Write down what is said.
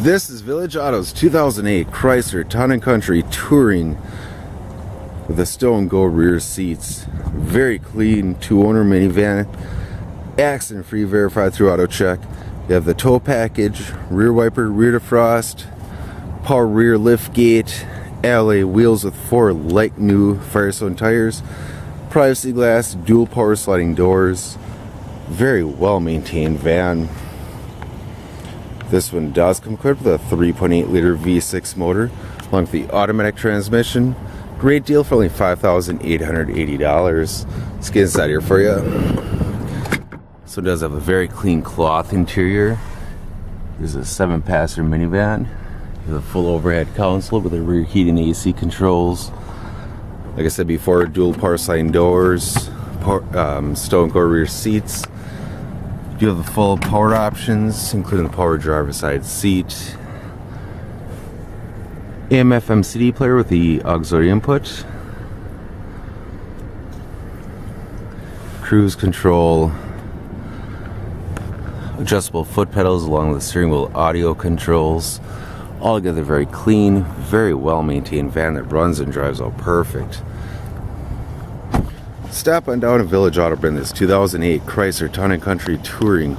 This is Village Auto's 2008 Chrysler Town & Country Touring with the stow and go rear seats. Very clean two-owner minivan, accident-free, verified through AutoCheck. You have the tow package, rear wiper, rear defrost, power rear lift gate, alloy wheels with 4 like new Firestone tires, privacy glass, dual power sliding doors. Very well maintained van. This one does come equipped with a 3.8 liter V6 motor along with the automatic transmission. Great deal for only $5,880. Let's get inside here for you. So it does have a very clean cloth interior. This is a 7-passenger minivan. You have a full overhead console with the rear heating AC controls. Like I said before, dual power sliding doors, stow and go rear seats. You have the full power options, including the power driver's side seat, AM/FM CD player with the auxiliary input, cruise control, adjustable foot pedals along with the steering wheel audio controls. Altogether very clean, very well maintained van that runs and drives out perfect. Stop on down to Village Auto, this 2008 Chrysler Town & Country Touring.